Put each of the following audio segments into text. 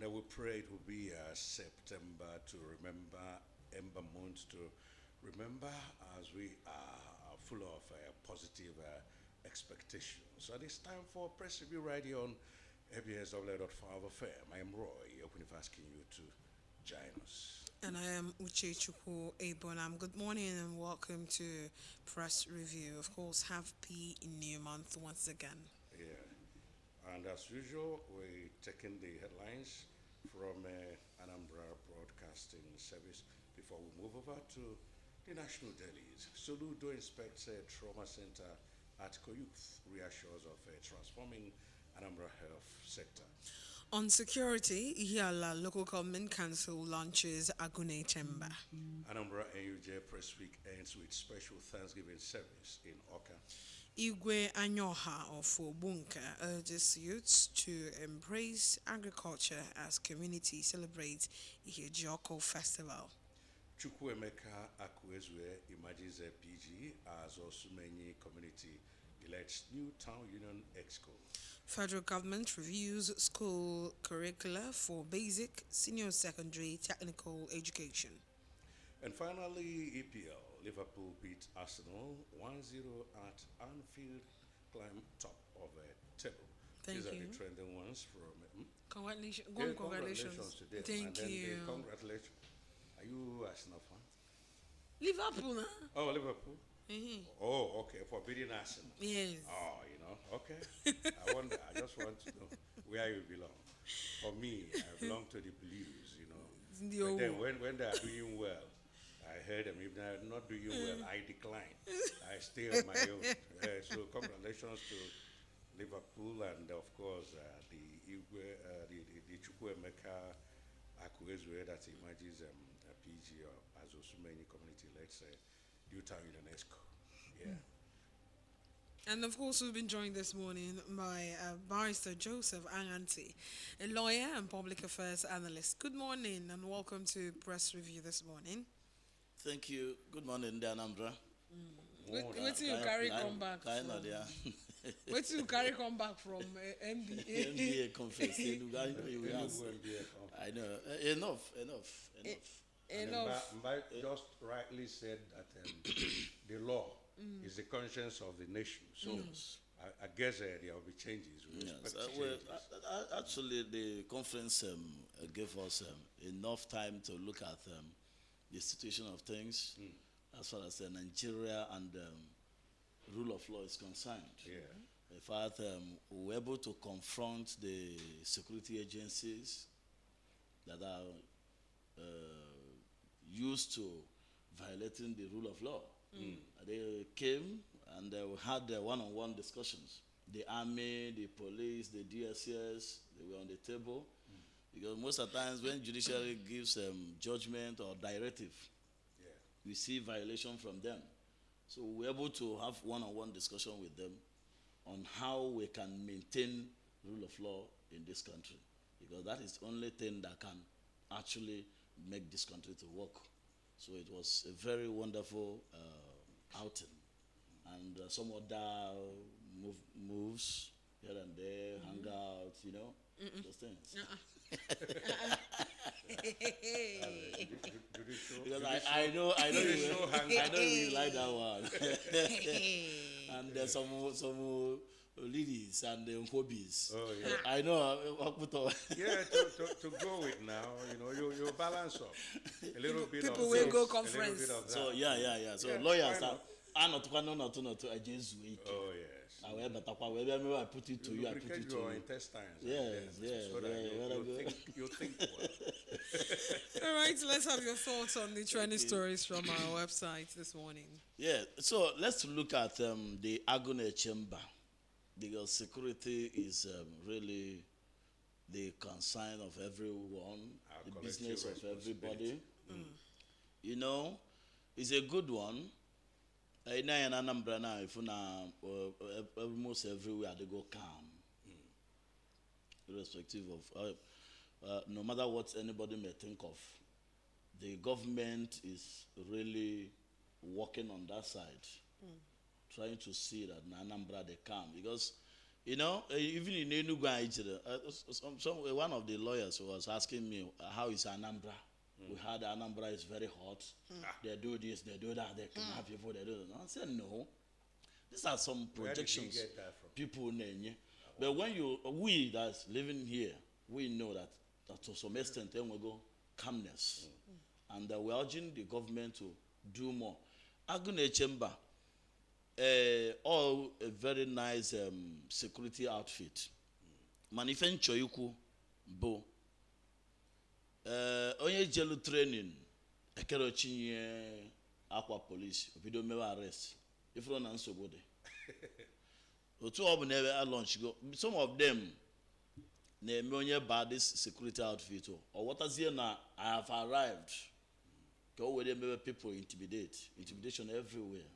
And we pray it will be September to remember, Ember month to remember, as we are full of positive expectations. And it's time for Press Review right here on ABSW.5 FM. I am Roy, opening asking you to join us. And I am Uche Chukwu Ebonam. Good morning and welcome to Press Review. Of course, happy new month once again. Yeah. And as usual, we're taking the headlines from Anambra Broadcasting Service before we move over to the national dailies. Soludo inspects a trauma center at Koyuth, reassures of transforming Anambra health sector. On security, Yala Local Government Council launches Agune Chamber. Anambra NUJ Press Week ends with special Thanksgiving service in Oka. Igwe Anyoha of Obunka urges youths to embrace agriculture as community celebrates Ihejoko Festival. Chukwuemeka Akwezwe emerges a PG as Osumenyi community elects new town union exco. Federal government reviews school curricula for basic, senior secondary, technical education. And finally, EPL, Liverpool beat Arsenal 1-0 at Anfield, climb top of a table. Thank These you. are the trending ones from... Congratulations. Yeah, congratulations to them. Thank and you. Then congratulations. Are you Arsenal fan? Liverpool, huh? Oh, Liverpool? Mm-hmm. Oh, okay, for beating Arsenal. Yes. Oh, okay. I just want to know where you belong. For me, I belong to the Blues, But then when they are doing well, I heard them. If they are not doing well, I decline. I stay on my own. So congratulations to Liverpool and of course the Chukwuemeka Akwezwe that emerges a PG or as Osumenyi community, let's say, Utah UNESCO. Yeah. And of course, we've been joined this morning by Barrister Joseph Anganti, a lawyer and public affairs analyst. Good morning and welcome to Press Review this morning. Thank you. Good morning, Anambra. Wait till you carry come back. Wait till you carry come back from MBA. MBA conference. I know. Enough. Enough. Mba just rightly said that the law is the conscience of the nation. So I guess there will be changes. Yes. Actually, the conference gave us enough time to look at the situation of things as far as Nigeria and rule of law is concerned. Yeah. In fact, we were able to confront the security agencies that are used to violating the rule of law. They came and we had one-on-one discussions. The army, the police, the DSS, they were on the table. Because most of the times when judiciary gives judgment or directive, we see violation from them. So we're able to have one-on-one discussion with them on how we can maintain rule of law in this country. Because that is the only thing that can actually make this country to work. So it was a very wonderful outing. And some other moves here and there, hang out, those things. Because I know you like that one. And there's some ladies and hobbies. Oh yeah. I know. Yeah, to go with now, you balance up a little bit People of will this, go a conference. little bit of that. So yeah. So Yeah, lawyers why are not against it. Oh yes. However, I put it to you. I put Lubricate it to your you. intestines. Yes, so that you think well. All right, let's have your thoughts on the trending stories from our website this morning. Yeah, so let's look at the Agune Chamber, because security is really the concern of everyone, Our the collective business of everybody. It's a good one. In Anambra now, if almost everywhere they go calm, irrespective of no matter what anybody may think of, the government is really working on that side, trying to see that in Anambra they calm, because You know, even in Enugu, one of the lawyers was asking me, how is Anambra? We heard Anambra is very hot. They do this, they do that, they kidnap people, they do that. I said, no. These are some projections people name. But when we that's living here, we know that to some extent, then we go calmness. And we're urging the government to do more. Agune Chamber, all a very nice security outfit. Manifen Choyuku Bo. Onye jelu training, ekero chinye aqua police, video me arrest. If you don't answer, go there. Two of them never launch go. Some of them, they may buy this security outfit or what is here now. I have arrived. Go where they make people intimidation everywhere.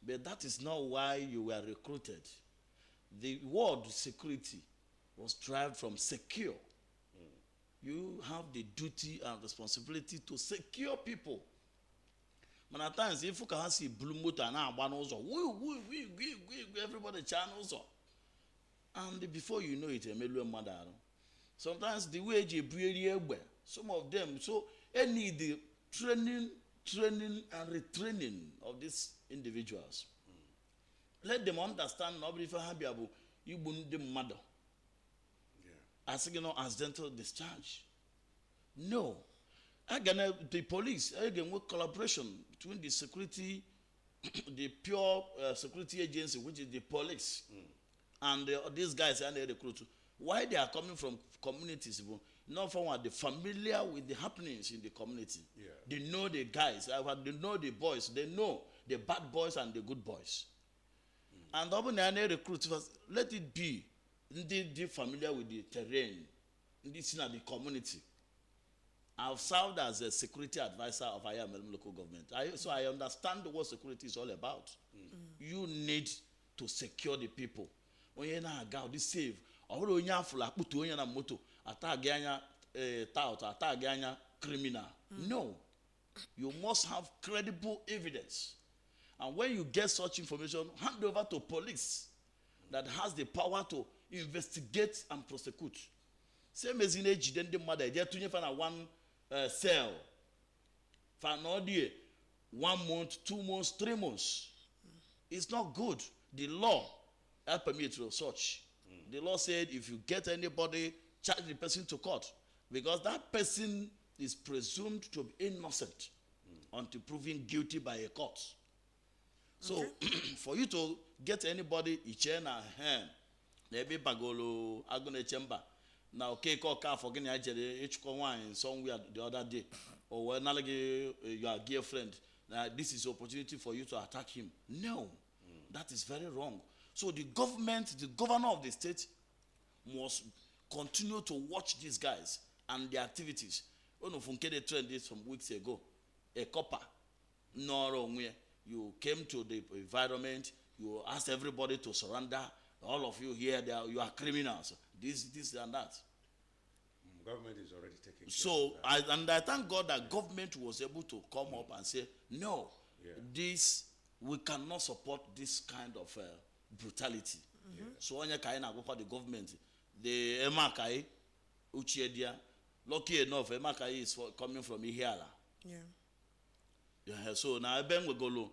But that is not why you were recruited. The word security was derived from secure. You have the duty and responsibility to secure people. But at times, if you can see blue motor and everybody channels up. And before you know it, sometimes the way you breathe, some of them, so any the training and retraining of these individuals. Let them understand nobody for happy about you wouldn't the mother. As you know, accidental discharge. No. Again, the police, again, with collaboration between the security, the pure security agency, which is the police, and these guys and the recruit. Why they are coming from communities, not from what they're familiar with the happenings in the community. They know the guys, they know the boys, they know the bad boys and the good boys. And often they recruit, let it be. They familiar with the terrain, this in the community. I've served as a security advisor of Ayamelum local government. So I understand what security is all about. You need to secure the people. When you go this save, or you have put on a moto, attack tout, attack criminal. No, you must have credible evidence. And when you get such information, hand over to police that has the power to investigate and prosecute. Same as in age, then the mother, they are to one cell. For an audio, 1 month, 2 months, 3 months. It's not good. The law that permits such. The law said if you get anybody, charge the person to court. Because that person is presumed to be innocent until proven guilty by a court. So, for you to get anybody, Ichena, maybe Bagolo, Agone Chamber. Now, call car for getting each wine somewhere the other day. Or when your girlfriend, this is opportunity for you to attack him. No, that is very wrong. So the government, the governor of the state must continue to watch these guys and their activities. They trained this some weeks ago. A copper, no, you came to the environment, you asked everybody to surrender. All of you here, you are criminals. This and that. Government is already taking so, care of that. I thank God that government was able to come up and say, no, we cannot support this kind of brutality. So, when you can go for the government, the Emakai, Uchiedia, lucky enough, Emakai is coming from Ihiala. So now Ben will go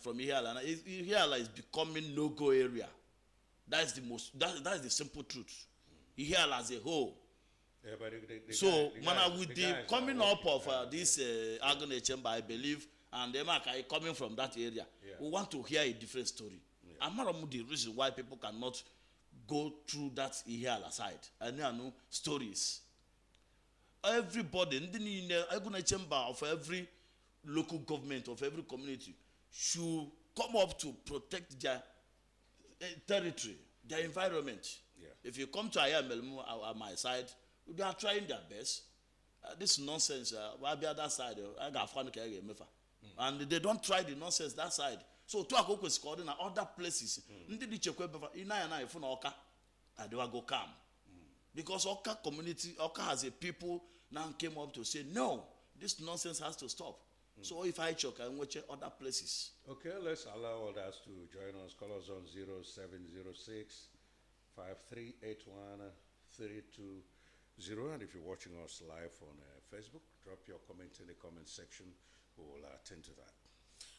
from Ihiala. Ihiala is becoming no-go area. That's the most. That's the simple truth. Ihiala as a whole. So, with the coming up of this Agone Chamber, I believe, and Emakai coming from that area, we want to hear a different story. I'm not the reason why people cannot go through that Ihiala side. I know stories. Everybody in the Agone Chamber of every local government of every community should come up to protect their territory, their environment. If you come to Ayamelum on my side, they are trying their best. This nonsense, why be other side? I got fun and they don't try the nonsense that side. So to Akoko is called in other places. They will go calm. Because Oka community, Oka has a people now came up to say, no, this nonsense has to stop. So if I choke, I watch other places. Okay, let's allow others to join us. Call us on 0706 5381 And if you're watching us live on Facebook, drop your comment in the comment section. We will attend to that.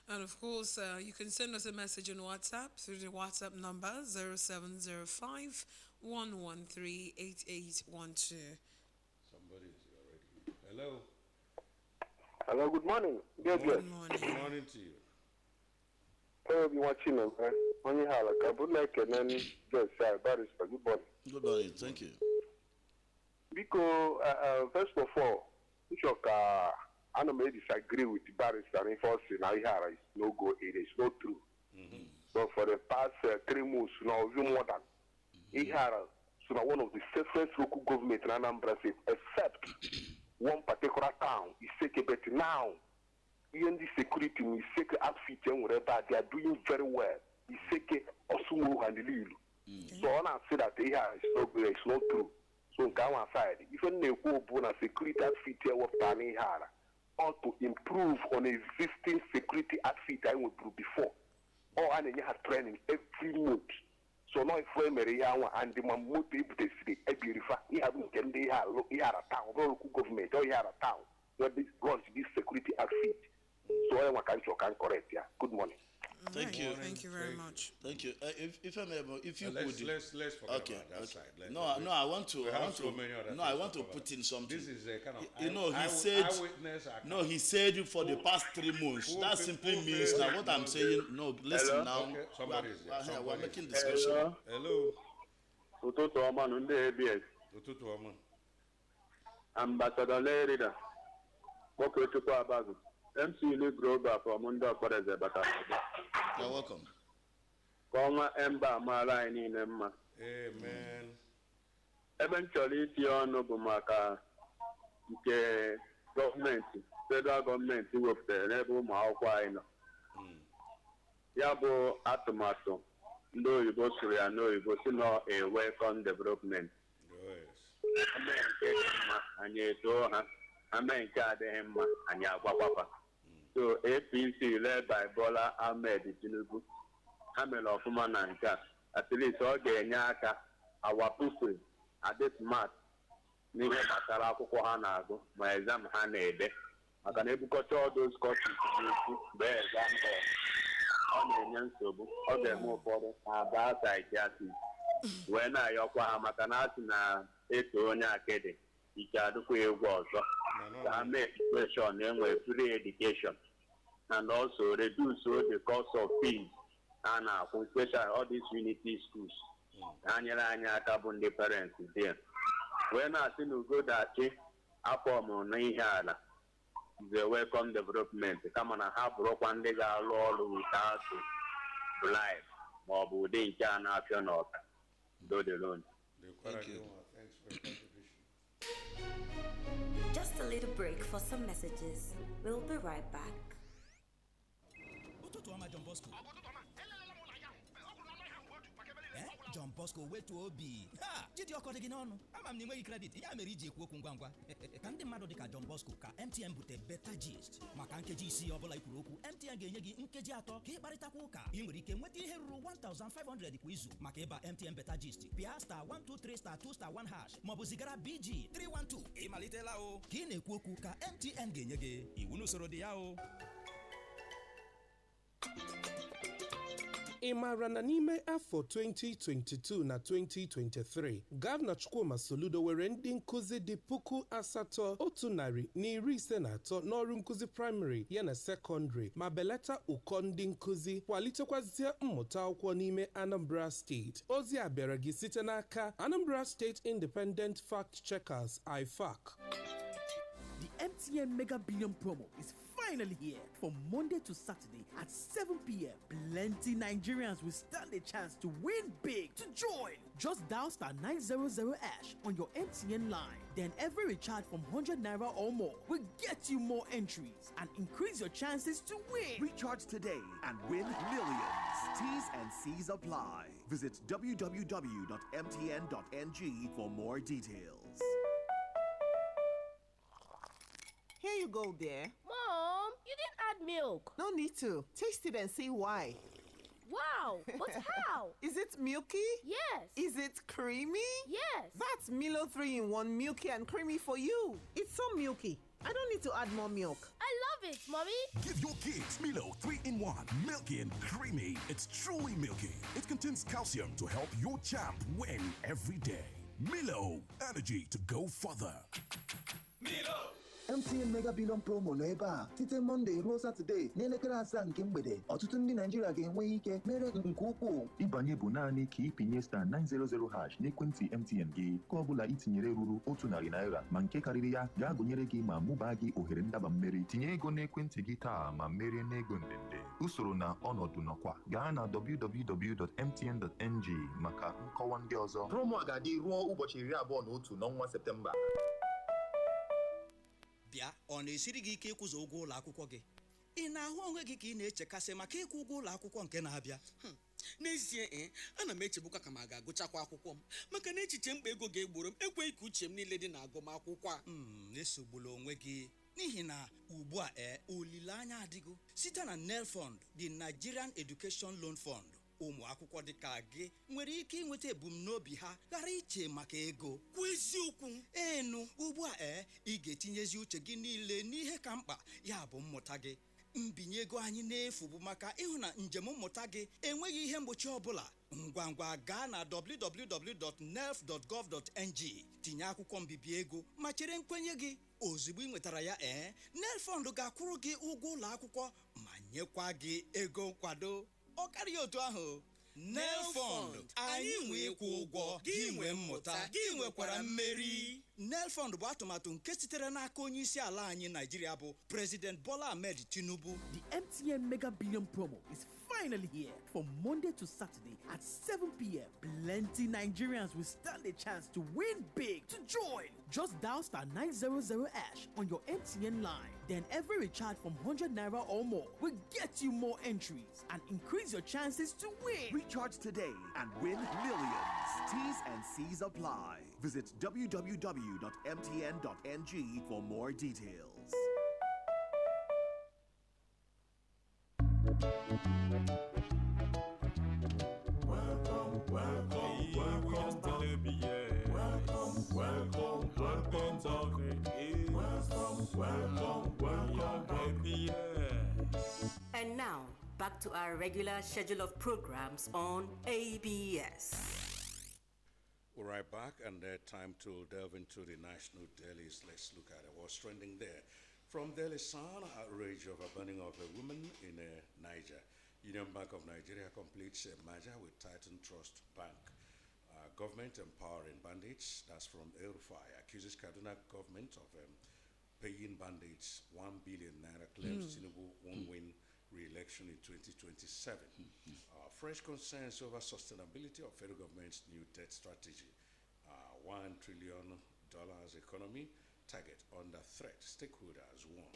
And of course, you can send us a message on WhatsApp through the WhatsApp number 0705 113 8812. Somebody is already. Hello. Hello, good morning. Good morning. Good morning to you. Hello, be watching them. Only hala kabuna kenen just say barrister. Good morning. Good morning. Thank you. Because first of all, I may disagree with the barrister. In first, now is no go. It is not true. So for the past 3 months, now even more than Ihara, so now one of the safest local government in Anambra State, except one particular town, is secret. But now, even the security, we secret outfit and whatever, they are doing very well. Is secret Osumu and the Lulu. So I want to say that Ihara is not good. It's not true. So go outside. Even the Wobuna security outfit here was done Ihara. Or to improve on existing security outfit I went through before. Or I have training every month. So now if we and the Mammoth every river, he haven't get the a town, local government, or he had a town where this runs this security outfit. So I can correct. Yeah. Good morning. Thank you. Thank you very much. Thank you. If I may, if you let's could, forget okay, about that okay. side. I want to. I want to put in something. This is a kind of. He said. No, he said for the past 3 months. That simply means that what I'm saying. No, listen now. Okay, somebody is there. We're making discussion. Hello. Ututu ọma ndị ABS. Ụtụtụ ọma. Ambassador Lerida. Boko Chukwu Abazu. MC Lee Grover from ndị Ọkpọreze Bata. You're welcome. Kọnwa Emba amaala anyị niile mma. Amen. Ebe m chọrọ iti ọnụ bụ maka nke gọọmenti, federal gọọmenti wepụtara n'ebe ụmụ akwụkwọ anyị nọ. Ya bụ atụmatụ ndị oyibo sụrụ ya n'oyibo si nọ a welcome development. Ame nke dị mma anyị etoo ha, ame nke adịghị mma anyị agwakwapa. So APC led by Bola Ahmed Tinubu ha mere ọfụma na nke a. At least ọ ga-enye aka our people adị smart n'ihe gbasara akwụkwọ ha na-agụ ma exam ha na-ede. Maka na ebukọta all those courses n'ukwu mgbe exam ọ na-enye nsogbu. Ọ ga-eme ụfọdụ aba psychiatrist wee na-ayọkwa ha maka na asị na-eto onye akịdị ike adịkwa egwu ọzọ. Ka mee education enwe free education and also reduce the cost of fees and especially all these unity schools. Anyere anyị aka bụ ndị parents there. Wee na-asị na ugodachi afọ ọmụrụ na ihe ala is a welcome development kama na ha bụrụkwa ndị ga-alụ ọrụ without bribe ma ọ bụ ụdị nke a na-apịa n'ọka. Dodelon. Thank you. Thanks for your contribution. Just a little break for some messages. We'll be right back. John Bosco wetu obi ha jide ọkọ dị gị n'ọnụ ama m na enweghị kredit ya mere iji ekwu okwu ngwa ngwa ka ndị mmadụ dị ka John Bosco ka MTN bute beta gist maka nkeji isii ọbụla ikwuru okwu MTN ga-enye gị nkeji 3 ka ị kparịtakwa ụka ị nwere ike nweta ihe ruru 1500 kwa izu maka ịba MTN beta gist pịa *123*2*1# maọbụ zigara BG 312 ịmalitela o ka ị na-ekwu okwu ka MTN ga-enye gị iwu n'usoro dị ya o. Ị maara na n'ime afọ 2022 na 2023 Gọvanọ Chukwuma Soludo were ndị nkụzi dị 8,153 n'ọrụ nkụzi praịmarị yana sekọndrị ma belata ụkọ ndị nkụzi kwalitekwazie mmụta akwụkwọ n'ime Anambra State. Ozi a bịara gị site n'aka Anambra State Independent Fact Checkers (IFAC). The MTN Mega Billion promo is finally here from Monday to Saturday at 7 p.m. Plenty Nigerians will stand a chance to win big. To join, just dial *900# on your MTN line. Then every recharge from 100 naira or more will get you more entries and increase your chances to win. Recharge today and win millions. T's and C's apply. Visit www.mtn.ng for more details. Here you go, dear. Mom, you didn't add milk. No need to. Taste it and see why. Wow, but how? Is it milky? Yes. Is it creamy? Yes. That's Milo 3-in-1 milky and creamy for you. It's so milky. I don't need to add more milk. I love it, Mommy. Give your kids Milo 3-in-1, milky and creamy. It's truly milky. It contains calcium to help your champ win every day. Milo, energy to go further. Milo! MTN Mega Billion Promo nọ ebe a site Monday ruo Saturday n'elekere 7 nke mgbede. Ọtụtụ ndị Naịjirịa ga-enwe ike mere nke ukwuu. Ịbanye bụ naanị ka ịpịnye star 900 hash n'ekwentị MTN gị. Ka ọ bụla itinyere ruru 100 naira ma nke karịrị ya ga-agụnyere gị ma mụbaa gị ohere ndaba mmeri. Tinye ego n'ekwentị gị taa ma merie n'ego ndende. Usoro na ọnọdụ nọkwa. Gaa na www.mtn.ng maka nkọwa ndị ọzọ. Promo a ga-adị ruo ụbọchị 21 n'ọnwa Septemba. Bịa, ọ na-esiri gị ike ịkwụzo ụgwọ ụlọ akwụkwọ gị? Ị na-ahụ onwe gị ka ị na-echekasị maka ịkwụ ụgwọ ụlọ akwụkwọ nke na-abịa? N'ezie, ana m echebukwa ka m ga-agụchakwa akwụkwọ m maka na echiche mkpa ego ga-egboro m ekweghị ka uche m niile dị na agụmakwụkwọ a. Esogbula onwe gị n'ihi na ugbu a olileanya adịgo site na NEL Fund, the Nigerian Education Loan Fund. Ụmụ akwụkwọ dị ka gị nwere ike ịnweta ebumnobi ha ghara iche maka ego. Kwa eziokwu, enu ugbu a ị ga-etinyezi uche gị niile n'ihe ka mkpa, ya bụ mmụta gị. Mbinye ego anyị n'efu bụ maka ịhụ na njem mmụta gị enweghị ihe mgbochi ọbụla. Ngwa ngwa gaa na www.nelf.gov.ng tinye akwụkwọ mbibi ego ma chere nkwenye gị. Ozugbo ị nwetara ya NEL Fund ga-akwụrụ gị ụgwọ ụlọ akwụkwọ ma nyekwa gị ego nkwado. Ọ karịa otu ahụ, NEL Fund, anyị nwe ịkwụ ụgwọ, gị nwe mmụta, gị nwekwara mmeri. NEL Fund bụ atụmatụ nke sitere n'aka onye isi ala anyị Nigeria bụ President Bola Ahmed Tinubu. The MTN Mega Billion Promo is finally here. From Monday to Saturday at 7 p.m. Plenty Nigerians will stand a chance to win big. To join, just dial star 900 hash on your MTN line. Then every recharge from 100 naira or more will get you more entries and increase your chances to win. Recharge today and win millions. T's and C's apply. Visit www.mtn.ng for more details. And now, back to our regular schedule of programs on ABS. We're right back, and time to delve into the national dailies. Let's look at what's trending there. From Daily Sun, outrage of a burning of a woman in Niger. Union Bank of Nigeria completes a merger with Titan Trust Bank. Government empowering bandits, that's from El-Rufai, accuses Kaduna government of paying bandits 1 billion naira, claims Tinubu won't win re-election in 2027. Fresh concerns over sustainability of federal government's new debt strategy. $1 trillion economy target under threat. Stakeholders warn.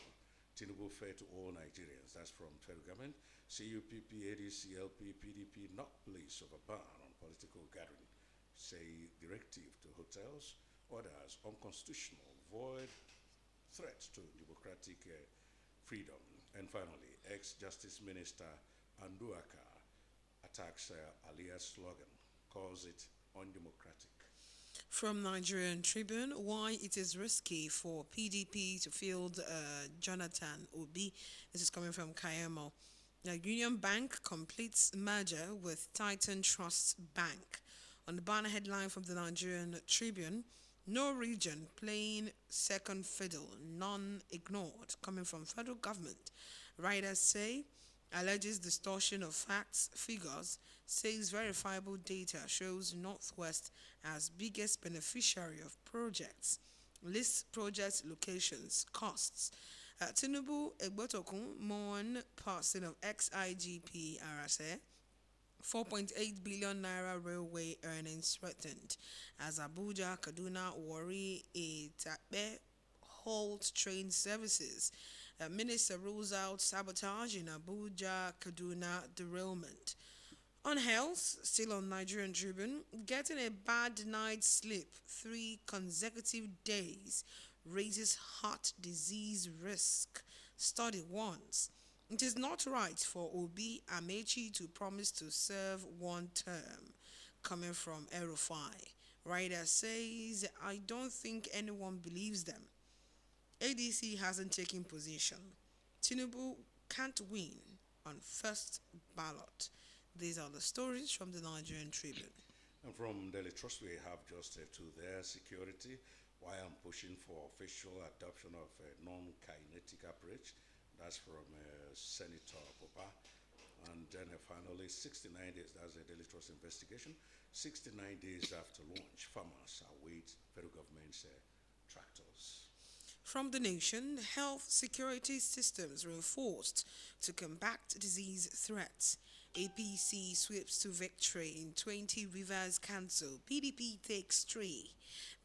Tinubu fair to all Nigerians. That's from federal government. CUPP, ADC, LP, PDP not place of a ban on political gathering. Say directive to hotels. Others unconstitutional. Void threats to democratic freedom. And finally, ex-Justice Minister Anduaka attacks Alia's slogan, calls it undemocratic. From Nigerian Tribune, why it is risky for PDP to field Jonathan Obi. This is coming from Kayamo. Union Bank completes merger with Titan Trust Bank. On the banner headline from the Nigerian Tribune, no region playing second fiddle, none ignored, coming from federal government. Writers say, alleges distortion of facts, figures, says verifiable data shows Northwest as biggest beneficiary of projects, lists project locations, costs. Tinubu Egbotokun mourn passing of ex-IGP Arase, 4.8 billion naira railway earnings threatened as Abuja, Kaduna, Warri, Etape halt train services. Minister rules out sabotage in Abuja, Kaduna derailment. On health, still on Nigerian Tribune, getting a bad night's sleep 3 consecutive days raises heart disease risk. Study warns. It is not right for Obi Amechi to promise to serve one term. Coming from Erufai. Ryder says, I don't think anyone believes them. ADC hasn't taken position. Tinubu can't win on first ballot. These are the stories from the Nigerian Tribune. And from Daily Trust, we have just to their security, why I'm pushing for official adoption of a non-kinetic approach. That's from Senator Popa. And then finally, 69 days, that's a Daily Trust investigation. 69 days after launch, farmers await federal government's tractors. From the nation, health security systems reinforced to combat disease threats. APC sweeps to victory in 20 Rivers Council. PDP takes 3.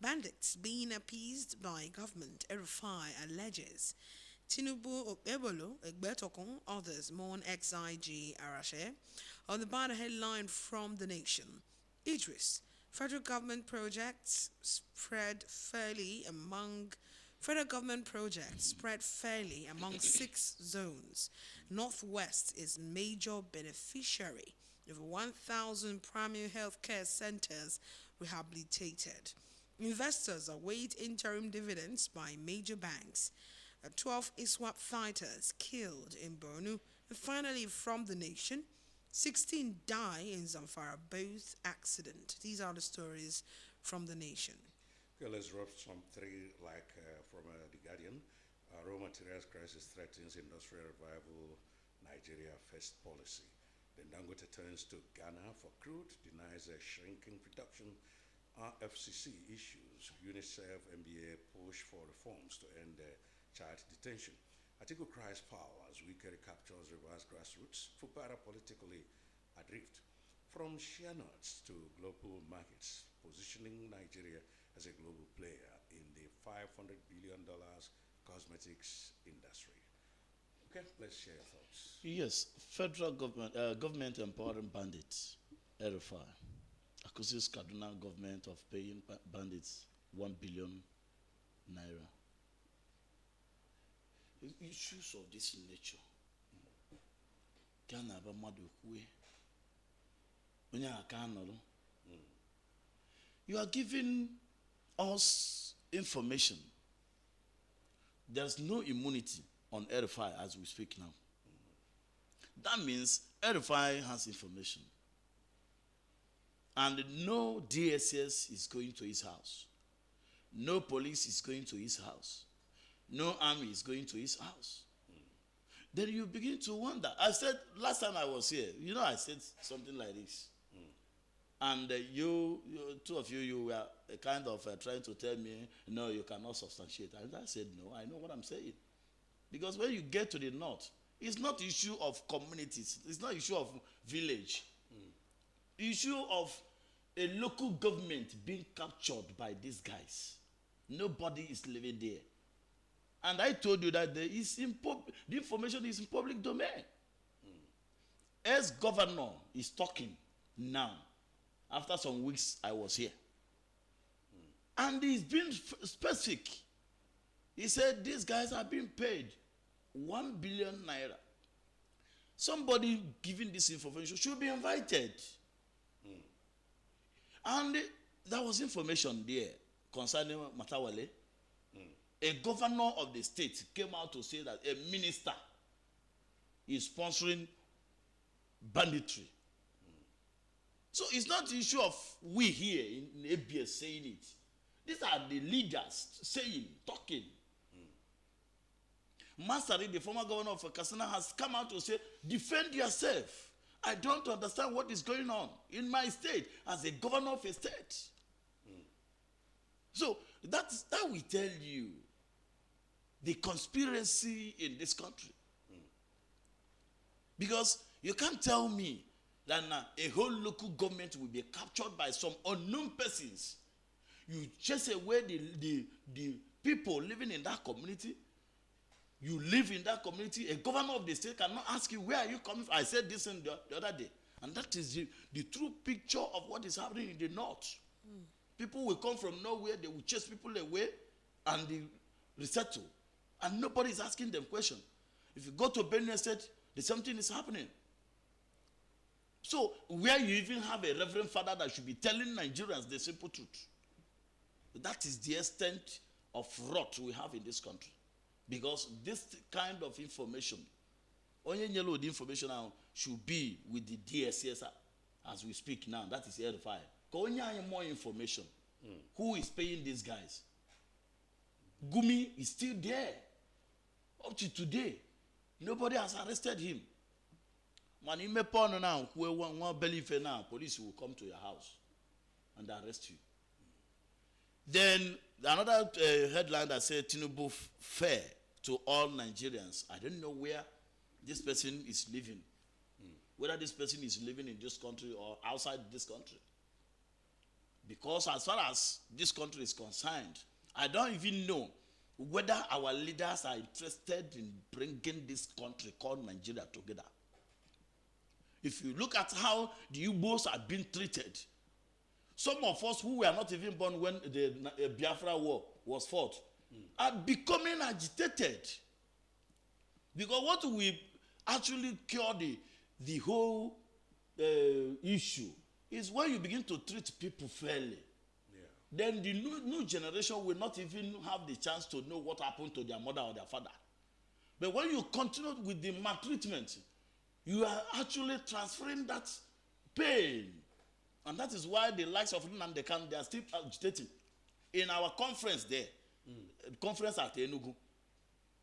Bandits being appeased by government, Erufai alleges. Tinubu Ebolo, Egbetokun, others mourn XIG Arashe. On the bottom headline from the nation, Idris, federal government projects spread fairly among 6 zones. Northwest is major beneficiary. Over 1,000 primary health care centers rehabilitated. Investors await interim dividends by major banks. 12 ISWAP fighters killed in Borno. And finally, from the nation, 16 die in Zamfara, both accident. These are the stories from the nation. Okay, let's drop some three, from The Guardian. Raw materials crisis threatens industrial revival, Nigeria first policy. Then Dangote turns to Ghana for crude, denies a shrinking production. FCC issues, UNICEF, NBA push for reforms to end child detention. Atiku cries foul as Wike captures reverse grassroots. Fubara politically adrift. From share nuts to global markets, positioning Nigeria as a global player in the $500 billion cosmetics industry. Okay, let's share your thoughts. Yes, federal government empowering bandits, RFI, accuses Kaduna government of paying bandits 1 billion naira. Issues of this nature, Ghana Abamadu Kwe, you are giving us information. There's no immunity on RFI as we speak now. That means RFI has information. And no DSS is going to his house. No police is going to his house. No army is going to his house. Then you begin to wonder. I said, last time I was here, I said something like this. And you, two of you were kind of trying to tell me, no, you cannot substantiate. And I said, no, I know what I'm saying. Because when you get to the north, it's not issue of communities. It's not issue of village. Issue of a local government being captured by these guys. Nobody is living there. And I told you that the information is in public domain. As governor is talking now, after some weeks I was here. And he's been specific. He said these guys are being paid 1 billion naira. Somebody giving this information should be invited. And there was information there concerning Matawale. A governor of the state came out to say that a minister is sponsoring banditry. So it's not the issue of we here in ABS saying it. These are the leaders saying, talking. Masari, the former governor of Katsina, has come out to say, defend yourself. I don't understand what is going on in my state as a governor of a state. So that will tell you the conspiracy in this country. Because you can't tell me that a whole local government will be captured by some unknown persons. You chase away the people living in that community. You live in that community. A governor of the state cannot ask you, where are you coming from? I said this the other day. And that is the true picture of what is happening in the north. People will come from nowhere. They will chase people away and they resettle. And nobody is asking them questions. If you go to Benue State, the same thing is happening. So, where you even have a reverend father that should be telling Nigerians the simple truth. That is the extent of rot we have in this country. Because this kind of information, only yellow the information now should be with the DSS as we speak now. That is air fire. Only more information. Who is paying these guys? Gumi is still there. Up to today, nobody has arrested him. Man, you may pawn now, who one believe now, police will come to your house and arrest you. Then another headline that said Tinubu fair to all Nigerians. I don't know where this person is living. Whether this person is living in this country or outside this country. Because as far as this country is concerned, I don't even know whether our leaders are interested in bringing this country called Nigeria together. If you look at how the Igbos are being treated, some of us who were not even born when the Biafra war was fought are becoming agitated. Because what we actually cure the whole issue is when you begin to treat people fairly. Then the new generation will not even have the chance to know what happened to their mother or their father. But when you continue with the maltreatment, you are actually transferring that pain. And that is why the likes of Nnamdi Kanu, they are still agitating. In our conference there, conference at Enugu,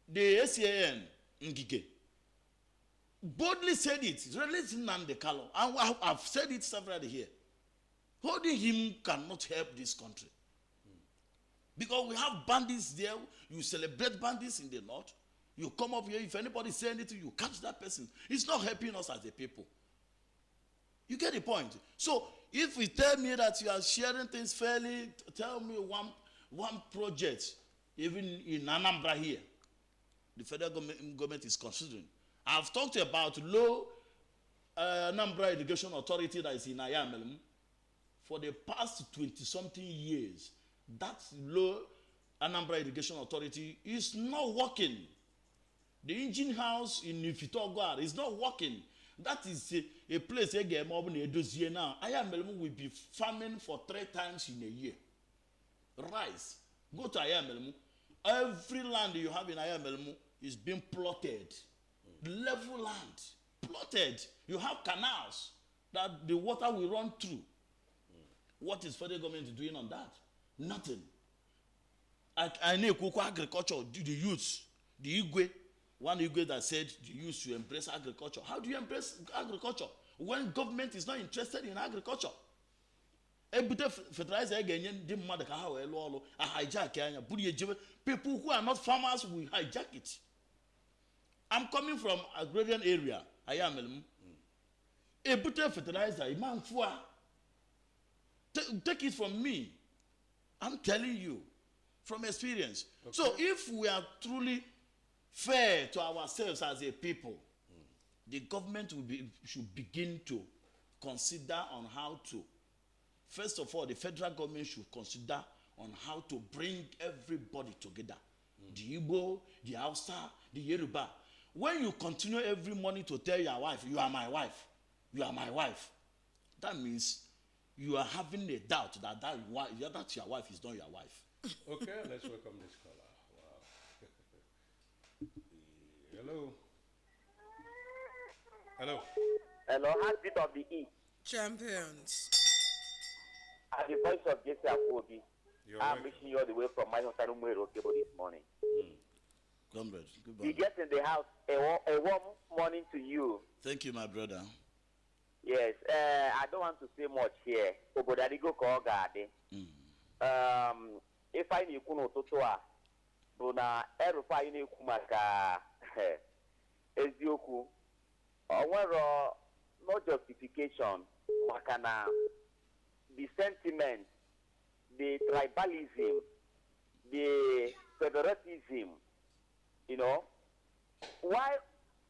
the ACAN Ngige boldly said it, release Nnamdi Kanu. And I've said it severally here. Holding him cannot help this country. Because we have bandits there. You celebrate bandits in the north. You come up here, if anybody say anything, you catch that person. It's not helping us as a people. You get the point? So, if you tell me that you are sharing things fairly, tell me one project, even in Anambra here, the federal government is considering. I've talked about low Anambra Irrigation Authority that is in Ayamelum. For the past 20-something years, that low Anambra Irrigation Authority is not working. The engine house in Ifitogwar is not working. That is a place again now. Ayamelum will be farming for 3 times in a year. Rice. Go to Ayamelum. Every land you have in Ayamelum is being plotted. Level land. Plotted. You have canals that the water will run through. What is federal government doing on that? Nothing. I know agriculture, the youths, the Igwe, one Igwe that said the youth should embrace agriculture. How do you embrace agriculture when government is not interested in agriculture? People who are not farmers will hijack it. I'm coming from agrarian area. I am Ebute fertilizer, Imam Fua. Take it from me. I'm telling you from experience. Okay. So if we are truly fair to ourselves as a people, the government should begin to consider on how to, first of all, the federal government should consider on how to bring everybody together. The Igbo, the Hausa, the Yoruba. When you continue every morning to tell your wife, you are my wife, you are my wife, that means you are having a doubt that your wife is not your wife. Okay, let's welcome this caller. Wow. Hello. Hello. Hello, heartbeat of the E. Champions. At the voice of Jesse Afobi, I'm wishing you all the way from my hotel this morning. Comrade, goodbye. You get in the house, a warm morning to you. Thank you, my brother. Yes, I don't want to say much here. If I need to totoa, Bruna, Erufa, you need Kumaka, Ezioku, or no justification, Makana, the sentiment, the tribalism, the federatism, you know, why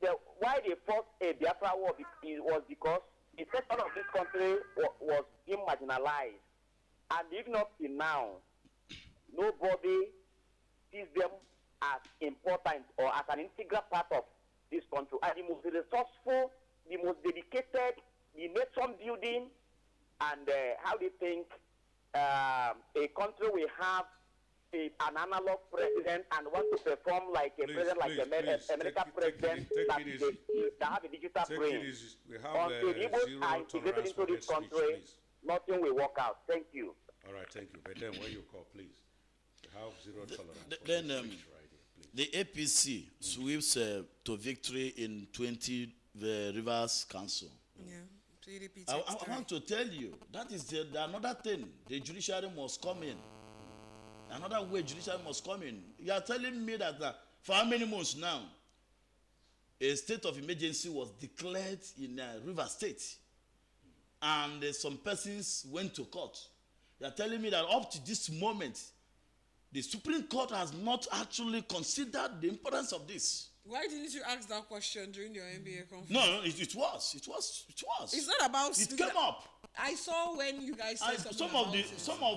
they fought a Biafra war was because the section of this country was being marginalized. And even up till now, nobody sees them as important or as an integral part of this country are the most resourceful, the most dedicated, the nation building, and how do you think a country will have an analog president and want to perform like a president like American president that have a digital brain? Until the Igbos are integrated into this country, nothing will work out. Thank you. All right, thank you. But then when you call, please, have zero tolerance. Then the APC sweeps to victory in 20 the Rivers Council. Yeah. I want to tell you, that is another thing. The judiciary must come in. Another way judiciary must come in. You are telling me that for how many months now, a state of emergency was declared in Rivers State, and some persons went to court. You are telling me that up to this moment, the Supreme Court has not actually considered the importance of this. Why didn't you ask that question during your MBA conference? No, it was. It's not about. It came up. I saw when you guys said some of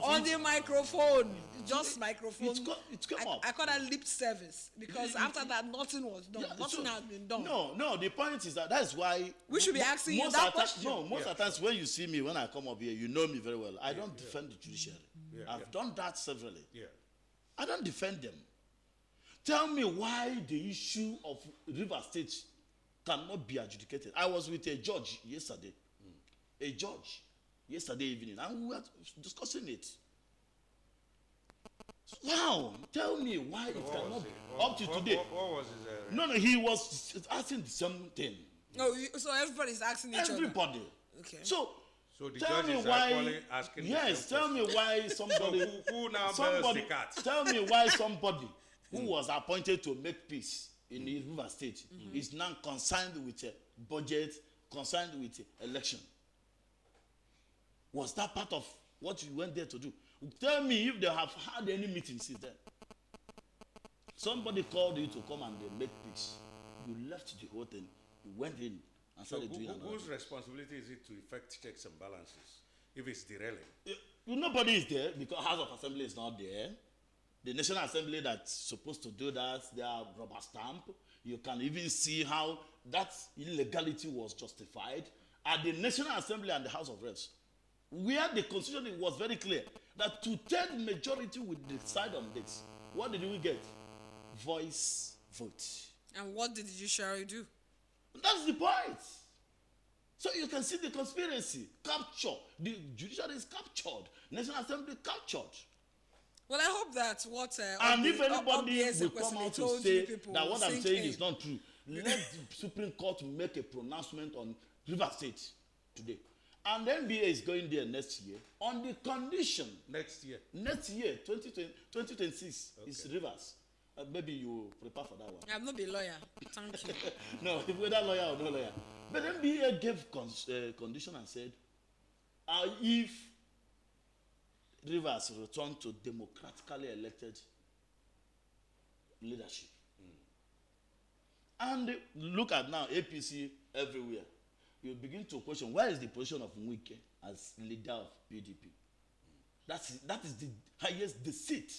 on the microphone, just microphone. It came up. I call that lip service because after that, nothing was done. Yeah, nothing has been done. No. The point is that's why we should be asking you that question. No, most of the times when you see me, when I come up here, you know me very well. I don't defend the judiciary. I've done that severally. Yeah. I don't defend them. Tell me why the issue of River State cannot be adjudicated. I was with a judge yesterday. A judge yesterday evening, and we were discussing it. Wow, tell me why it cannot be up to today. What was his No, he was asking the same thing. No, so everybody's asking each other. Everybody. Okay. So the tell judge me is why. Asking Yes, tell me why somebody. who now bears the cat? Tell me why somebody who was appointed to make peace in the River State is now concerned with a budget, concerned with election. Was that part of what you went there to do? Tell me if they have had any meetings since then. Somebody called you to come and they make peace. You left the whole thing. You went in and started doing another. Whose responsibility is it to effect checks and balances if it's derailing? Nobody is there because House of Assembly is not there. The National Assembly that's supposed to do that, they are rubber stamp. You can even see how that illegality was justified at the National Assembly and the House of Reps, where the Constitution was very clear that two-thirds majority would decide on this. What did we get? Voice vote. And what did the judiciary do? That's the point. So you can see the conspiracy, capture. The judiciary is captured. National Assembly captured. Well, I hope that what and if anybody will come out to say that what I'm saying is not true, let the Supreme Court make a pronouncement on River State today. And the NBA is going there next year on the condition. Next year, 2026 is Rivers. Maybe you prepare for that one. I'm not a lawyer. Thank you. No, whether lawyer or no lawyer. But NBA gave condition and said, if Rivers return to democratically elected leadership. And look at now APC everywhere. You begin to question where is the position of Wike as leader of PDP. That is the highest deceit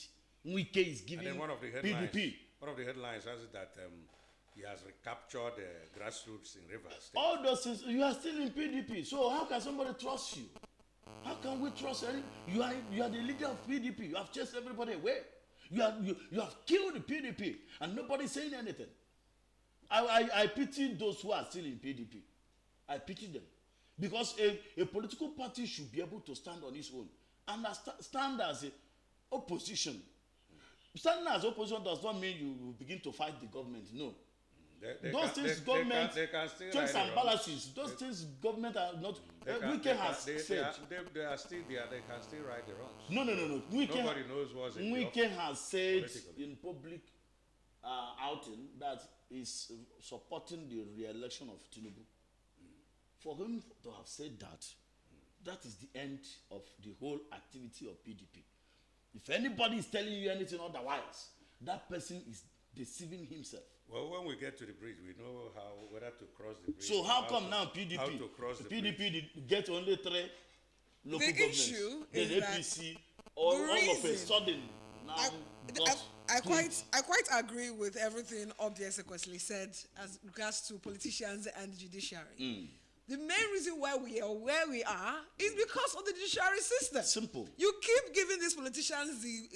Wike is giving and then PDP. One of the headlines has it that he has recaptured grassroots in Rivers State. All those things, you are still in PDP. So how can somebody trust you? How can we trust any? You are the leader of PDP. You have chased everybody away. You have killed the PDP, and nobody's saying anything. I pity those who are still in PDP. I pity them, because a political party should be able to stand on its own and stand as an opposition. Standing as opposition does not mean you begin to fight the government. No. Those things government checks and balances. Those things government are not. Wike has said they are still there. They can still right the wrongs. No. Nobody knows what's in Wike has said in public outing that is supporting the re-election of Tinubu. For him to have said that, that is the end of the whole activity of PDP. If anybody is telling you anything otherwise, that person is deceiving himself. Well, when we get to the bridge, we know whether to cross the bridge. So how come now PDP? How to cross the PDP bridge? Get only 3 local the governments. Issue then is APC, all of a sudden now. I quite agree with everything Obvious Equesley said as regards to politicians and judiciary. The main reason why we are where we are is because of the judiciary system. Simple. You keep giving these politicians the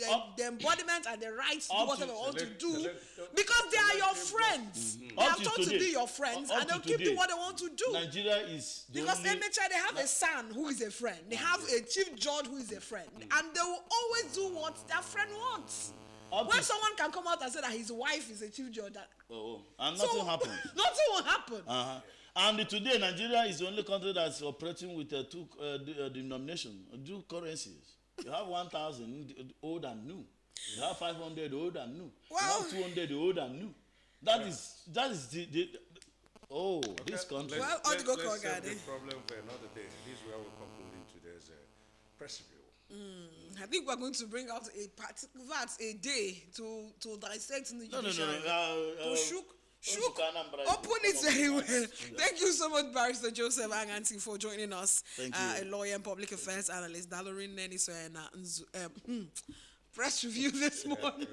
embodiment and the rights to do whatever they want to do because they are your friends. They are told to be your friends and they'll keep doing what they want to do. Nigeria is because MHI, they have a son who is a friend. They have a chief judge who is a friend. And they will always do what their friend wants. When someone can come out and say that his wife is a chief judge, and nothing happens. Nothing will happen. And today, Nigeria is the only country that's operating with two denominations, two currencies. You have 1,000 old and new. You have 500 old and new. You have 200 old and new. That is the this country. Let's save the problem for another day. This is where we're concluding today's press review. I think we're going to bring out a day to dissect in the judiciary. Open it very well. Thank you so much, Barrister Joseph Anganti, for joining us. A lawyer and public affairs analyst. Dalorin Neniso and press review this morning.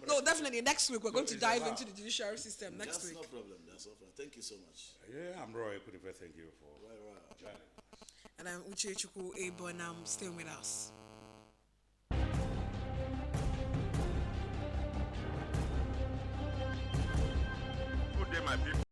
No, definitely. Next week, we're going to dive into the judiciary system. Next week. No problem. That's no problem. Thank you so much. Yeah, I'm Roy. Thank you for joining us. And I'm Uche Chukwu Ebo, and I'm staying with us. Good day, my people.